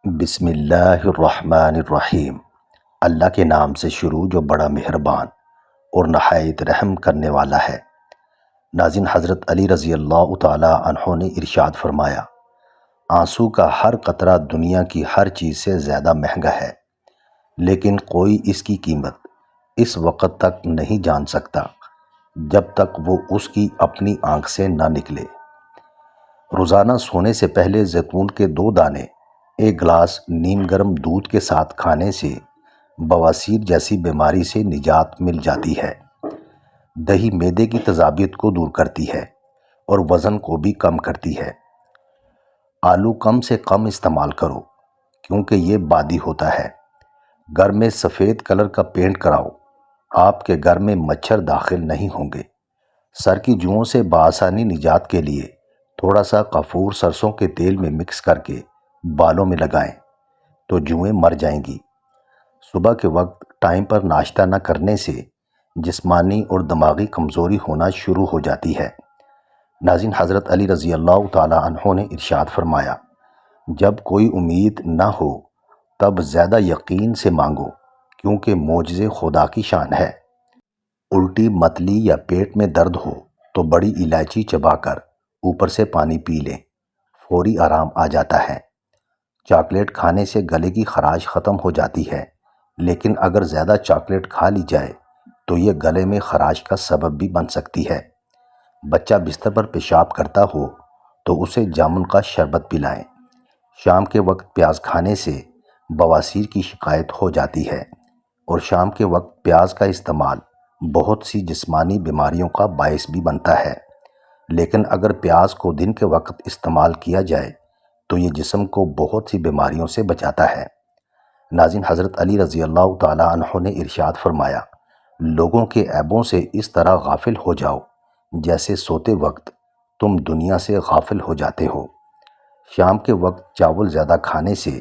بسم اللہ الرحمن الرحیم۔ اللہ کے نام سے شروع جو بڑا مہربان اور نہایت رحم کرنے والا ہے۔ ناظرین، حضرت علی رضی اللہ تعالی عنہ نے ارشاد فرمایا، آنسو کا ہر قطرہ دنیا کی ہر چیز سے زیادہ مہنگا ہے، لیکن کوئی اس کی قیمت اس وقت تک نہیں جان سکتا جب تک وہ اس کی اپنی آنکھ سے نہ نکلے۔ روزانہ سونے سے پہلے زیتون کے 2 دانے ایک گلاس نیم گرم دودھ کے ساتھ کھانے سے بواسیر جیسی بیماری سے نجات مل جاتی ہے۔ دہی معدے کی تیزابیت کو دور کرتی ہے اور وزن کو بھی کم کرتی ہے۔ آلو کم سے کم استعمال کرو کیونکہ یہ بادی ہوتا ہے۔ گھر میں سفید کلر کا پینٹ کراؤ، آپ کے گھر میں مچھر داخل نہیں ہوں گے۔ سر کی جوؤں سے بآسانی نجات کے لیے تھوڑا سا کافور سرسوں کے تیل میں مکس کر کے بالوں میں لگائیں تو جوئیں مر جائیں گی۔ صبح کے وقت ٹائم پر ناشتہ نہ کرنے سے جسمانی اور دماغی کمزوری ہونا شروع ہو جاتی ہے۔ ناظرین، حضرت علی رضی اللہ تعالی عنہ نے ارشاد فرمایا، جب کوئی امید نہ ہو تب زیادہ یقین سے مانگو کیونکہ معجزے خدا کی شان ہے۔ الٹی، متلی یا پیٹ میں درد ہو تو بڑی الائچی چبا کر اوپر سے پانی پی لیں، فوری آرام آ جاتا ہے۔ چاکلیٹ کھانے سے گلے کی خراش ختم ہو جاتی ہے، لیکن اگر زیادہ چاکلیٹ کھا لی جائے تو یہ گلے میں خراش کا سبب بھی بن سکتی ہے۔ بچہ بستر پر پیشاب کرتا ہو تو اسے جامن کا شربت پلائیں۔ شام کے وقت پیاز کھانے سے بواسیر کی شکایت ہو جاتی ہے، اور شام کے وقت پیاز کا استعمال بہت سی جسمانی بیماریوں کا باعث بھی بنتا ہے، لیکن اگر پیاز کو دن کے وقت استعمال کیا جائے تو یہ جسم کو بہت سی بیماریوں سے بچاتا ہے۔ ناظرین، حضرت علی رضی اللہ تعالی عنہ نے ارشاد فرمایا، لوگوں کے عیبوں سے اس طرح غافل ہو جاؤ جیسے سوتے وقت تم دنیا سے غافل ہو جاتے ہو۔ شام کے وقت چاول زیادہ کھانے سے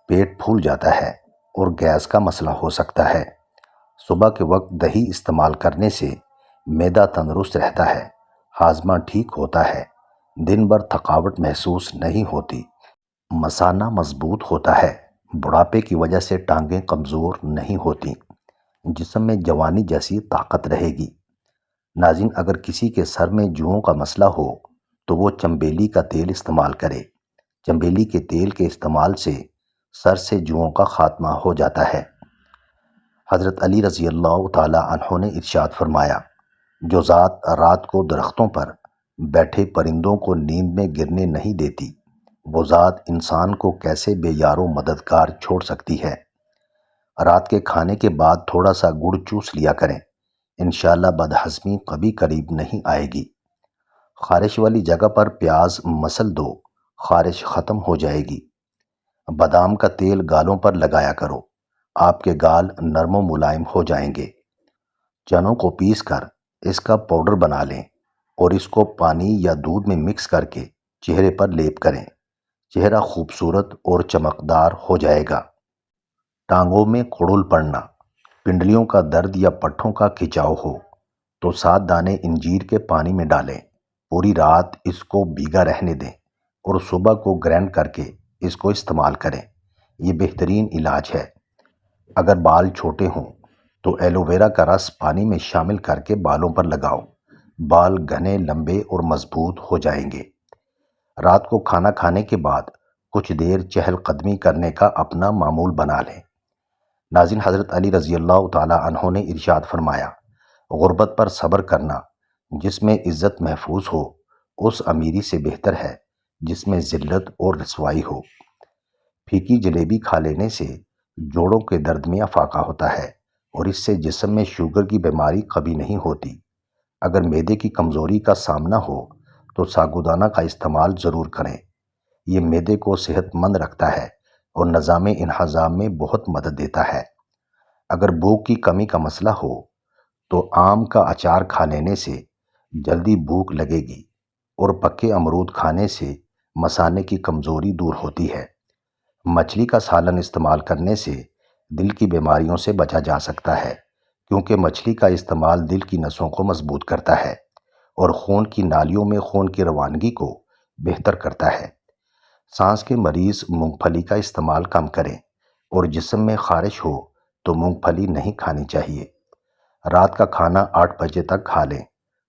پیٹ پھول جاتا ہے اور گیس کا مسئلہ ہو سکتا ہے۔ صبح کے وقت دہی استعمال کرنے سے معدہ تندرست رہتا ہے، ہاضمہ ٹھیک ہوتا ہے، دن بھر تھکاوٹ محسوس نہیں ہوتی، مثانہ مضبوط ہوتا ہے، بڑھاپے کی وجہ سے ٹانگیں کمزور نہیں ہوتی، جسم میں جوانی جیسی طاقت رہے گی۔ ناظرین، اگر کسی کے سر میں جوؤں کا مسئلہ ہو تو وہ چنبیلی کا تیل استعمال کرے۔ چنبیلی کے تیل کے استعمال سے سر سے جوؤں کا خاتمہ ہو جاتا ہے۔ حضرت علی رضی اللہ تعالی عنہ نے ارشاد فرمایا، جو ذات رات کو درختوں پر بیٹھے پرندوں کو نیند میں گرنے نہیں دیتی، وہ ذات انسان کو کیسے بے یار و مددگار چھوڑ سکتی ہے۔ رات کے کھانے کے بعد تھوڑا سا گڑ چوس لیا کریں، انشاءاللہ بدہضمی کبھی قریب نہیں آئے گی۔ خارش والی جگہ پر پیاز مسل دو، خارش ختم ہو جائے گی۔ بادام کا تیل گالوں پر لگایا کرو، آپ کے گال نرم و ملائم ہو جائیں گے۔ چنوں کو پیس کر اس کا پاؤڈر بنا لیں اور اس کو پانی یا دودھ میں مکس کر کے چہرے پر لیپ کریں، چہرہ خوبصورت اور چمکدار ہو جائے گا۔ ٹانگوں میں کھڑل پڑنا، پنڈلیوں کا درد یا پٹھوں کا کھچاؤ ہو تو 7 دانے انجیر کے پانی میں ڈالیں، پوری رات اس کو بھیگا رہنے دیں اور صبح کو گرینڈ کر کے اس کو استعمال کریں، یہ بہترین علاج ہے۔ اگر بال چھوٹے ہوں تو ایلو ویرا کا رس پانی میں شامل کر کے بالوں پر لگاؤ، بال گھنے، لمبے اور مضبوط ہو جائیں گے۔ رات کو کھانا کھانے کے بعد کچھ دیر چہل قدمی کرنے کا اپنا معمول بنا لیں۔ ناظرین، حضرت علی رضی اللہ تعالی عنہ نے ارشاد فرمایا، غربت پر صبر کرنا جس میں عزت محفوظ ہو اس امیری سے بہتر ہے جس میں ذلت اور رسوائی ہو۔ پھیکی جلیبی کھا لینے سے جوڑوں کے درد میں افاقہ ہوتا ہے اور اس سے جسم میں شوگر کی بیماری کبھی نہیں ہوتی۔ اگر معدے کی کمزوری کا سامنا ہو تو ساگودانہ کا استعمال ضرور کریں، یہ معدے کو صحت مند رکھتا ہے اور نظام انہضام میں بہت مدد دیتا ہے۔ اگر بھوک کی کمی کا مسئلہ ہو تو آم کا اچار کھا لینے سے جلدی بھوک لگے گی اور پکے امرود کھانے سے مثانے کی کمزوری دور ہوتی ہے۔ مچھلی کا سالن استعمال کرنے سے دل کی بیماریوں سے بچا جا سکتا ہے کیونکہ مچھلی کا استعمال دل کی نسوں کو مضبوط کرتا ہے اور خون کی نالیوں میں خون کی روانگی کو بہتر کرتا ہے۔ سانس کے مریض مونگ پھلی کا استعمال کم کریں اور جسم میں خارش ہو تو مونگ پھلی نہیں کھانی چاہیے۔ رات کا کھانا 8 بجے تک کھا لیں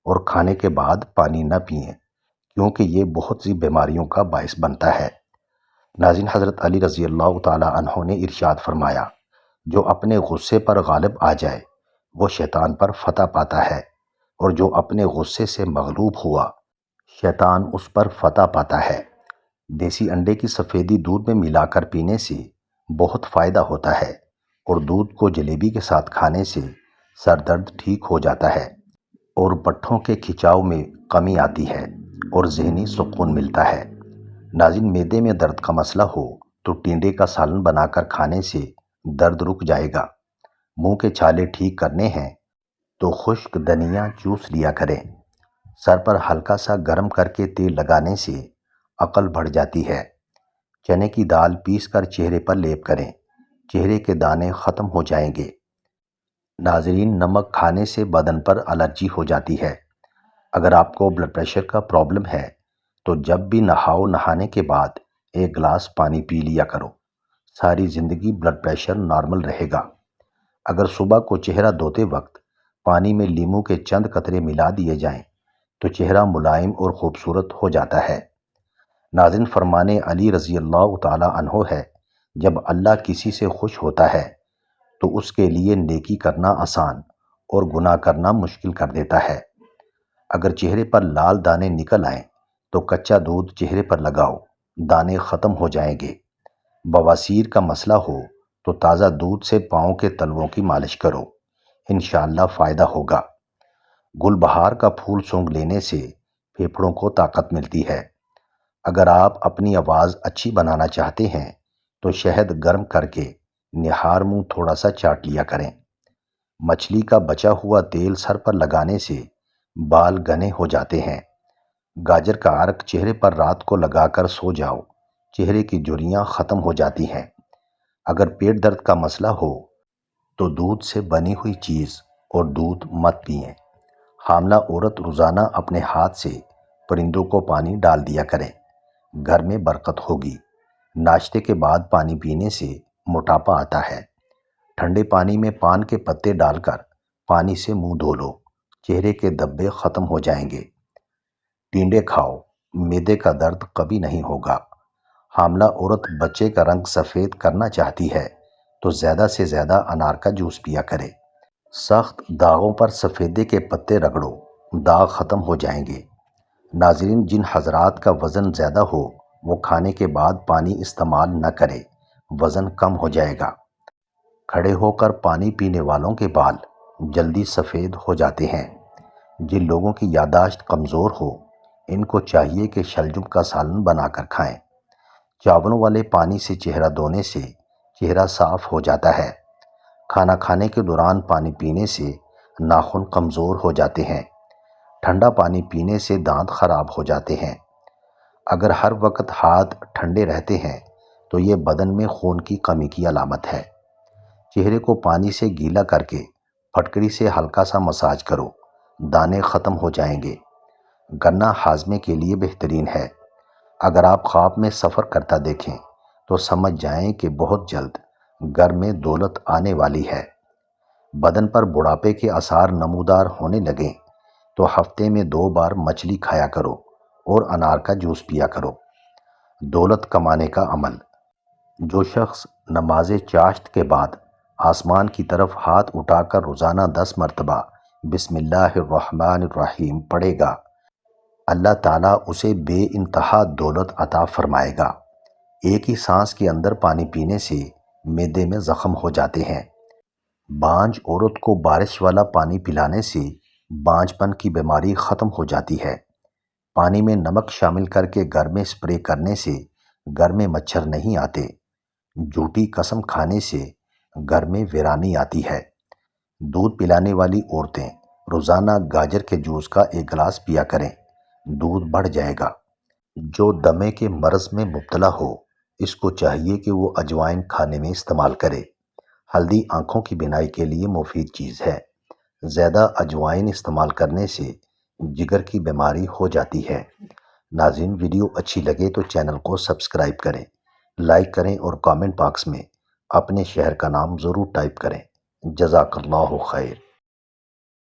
اور کھانے کے بعد پانی نہ پئیں کیونکہ یہ بہت سی بیماریوں کا باعث بنتا ہے۔ ناظرین، حضرت علی رضی اللہ تعالیٰ عنہ نے ارشاد فرمایا، جو اپنے غصے پر غالب آ جائے وہ شیطان پر فتح پاتا ہے، اور جو اپنے غصے سے مغلوب ہوا شیطان اس پر فتح پاتا ہے۔ دیسی انڈے کی سفیدی دودھ میں ملا کر پینے سے بہت فائدہ ہوتا ہے، اور دودھ کو جلیبی کے ساتھ کھانے سے سر درد ٹھیک ہو جاتا ہے، اور پٹھوں کے کھچاؤ میں کمی آتی ہے اور ذہنی سکون ملتا ہے۔ ناظرین، معدے میں درد کا مسئلہ ہو تو ٹینڈے کا سالن بنا کر کھانے سے درد رک جائے گا۔ منہ کے چھالے ٹھیک کرنے ہیں تو خشک دھنیا چوس لیا کریں۔ سر پر ہلکا سا گرم کر کے تیل لگانے سے عقل بڑھ جاتی ہے۔ چنے کی دال پیس کر چہرے پر لیپ کریں، چہرے کے دانے ختم ہو جائیں گے۔ ناظرین، نمک کھانے سے بدن پر الرجی ہو جاتی ہے۔ اگر آپ کو بلڈ پریشر کا پرابلم ہے تو جب بھی نہاؤ نہانے کے بعد 1 گلاس پانی پی لیا کرو، ساری زندگی بلڈ پریشر نارمل رہے گا۔ اگر صبح کو چہرہ دھوتے وقت پانی میں لیموں کے چند قطرے ملا دیے جائیں تو چہرہ ملائم اور خوبصورت ہو جاتا ہے۔ ناظرین، فرمان علی رضی اللہ تعالیٰ عنہ ہے، جب اللہ کسی سے خوش ہوتا ہے تو اس کے لیے نیکی کرنا آسان اور گناہ کرنا مشکل کر دیتا ہے۔ اگر چہرے پر لال دانے نکل آئیں تو کچا دودھ چہرے پر لگاؤ، دانے ختم ہو جائیں گے۔ بواسیر کا مسئلہ ہو تو تازہ دودھ سے پاؤں کے تلووں کی مالش کرو، انشاءاللہ فائدہ ہوگا۔ گل بہار کا پھول سونگھ لینے سے پھیپھڑوں کو طاقت ملتی ہے۔ اگر آپ اپنی آواز اچھی بنانا چاہتے ہیں تو شہد گرم کر کے نہار منہ تھوڑا سا چاٹ لیا کریں۔ مچھلی کا بچا ہوا تیل سر پر لگانے سے بال گھنے ہو جاتے ہیں۔ گاجر کا عرق چہرے پر رات کو لگا کر سو جاؤ، چہرے کی جھریاں ختم ہو جاتی ہیں۔ اگر پیٹ درد کا مسئلہ ہو تو دودھ سے بنی ہوئی چیز اور دودھ مت پئیں۔ حاملہ عورت روزانہ اپنے ہاتھ سے پرندوں کو پانی ڈال دیا کرے، گھر میں برکت ہوگی۔ ناشتے کے بعد پانی پینے سے موٹاپا آتا ہے۔ ٹھنڈے پانی میں پان کے پتے ڈال کر پانی سے منہ دھو لو، چہرے کے دبے ختم ہو جائیں گے۔ ٹینڈے کھاؤ، معدے کا درد کبھی نہیں ہوگا۔ حاملہ عورت بچے کا رنگ سفید کرنا چاہتی ہے تو زیادہ سے زیادہ انار کا جوس پیا کرے۔ سخت داغوں پر سفیدے کے پتے رگڑو، داغ ختم ہو جائیں گے۔ ناظرین، جن حضرات کا وزن زیادہ ہو وہ کھانے کے بعد پانی استعمال نہ کرے، وزن کم ہو جائے گا۔ کھڑے ہو کر پانی پینے والوں کے بال جلدی سفید ہو جاتے ہیں۔ جن لوگوں کی یادداشت کمزور ہو ان کو چاہیے کہ شلجم کا سالن بنا کر کھائیں۔ چاولوں والے پانی سے چہرہ دھونے سے چہرہ صاف ہو جاتا ہے۔ کھانا کھانے کے دوران پانی پینے سے ناخن کمزور ہو جاتے ہیں۔ ٹھنڈا پانی پینے سے دانت خراب ہو جاتے ہیں۔ اگر ہر وقت ہاتھ ٹھنڈے رہتے ہیں تو یہ بدن میں خون کی کمی کی علامت ہے۔ چہرے کو پانی سے گیلا کر کے پھٹکڑی سے ہلکا سا مساج کرو، دانے ختم ہو جائیں گے۔ گنا ہاضمے کے لیے بہترین ہے۔ اگر آپ خواب میں سفر کرتا دیکھیں تو سمجھ جائیں کہ بہت جلد گھر میں دولت آنے والی ہے۔ بدن پر بڑھاپے کے آثار نمودار ہونے لگیں تو ہفتے میں 2 بار مچھلی کھایا کرو اور انار کا جوس پیا کرو۔ دولت کمانے کا عمل۔ جو شخص نماز چاشت کے بعد آسمان کی طرف ہاتھ اٹھا کر روزانہ 10 مرتبہ بسم اللہ الرحمن الرحیم پڑھے گا، اللہ تعالیٰ اسے بے انتہا دولت عطا فرمائے گا۔ ایک ہی سانس کے اندر پانی پینے سے معدے میں زخم ہو جاتے ہیں۔ بانجھ عورت کو بارش والا پانی پلانے سے بانجھ پن کی بیماری ختم ہو جاتی ہے۔ پانی میں نمک شامل کر کے گھر میں اسپرے کرنے سے گھر میں مچھر نہیں آتے۔ جھوٹی قسم کھانے سے گھر میں ویرانی آتی ہے۔ دودھ پلانے والی عورتیں روزانہ گاجر کے جوس کا 1 گلاس پیا کریں، دودھ بڑھ جائے گا۔ جو دمے کے مرض میں مبتلا ہو اس کو چاہیے کہ وہ اجوائن کھانے میں استعمال کرے۔ ہلدی آنکھوں کی بینائی کے لیے مفید چیز ہے۔ زیادہ اجوائن استعمال کرنے سے جگر کی بیماری ہو جاتی ہے۔ ناظرین ویڈیو اچھی لگے تو چینل کو سبسکرائب کریں، لائک کریں اور کامنٹ باکس میں اپنے شہر کا نام ضرور ٹائپ کریں۔ جزاک اللہ خیر۔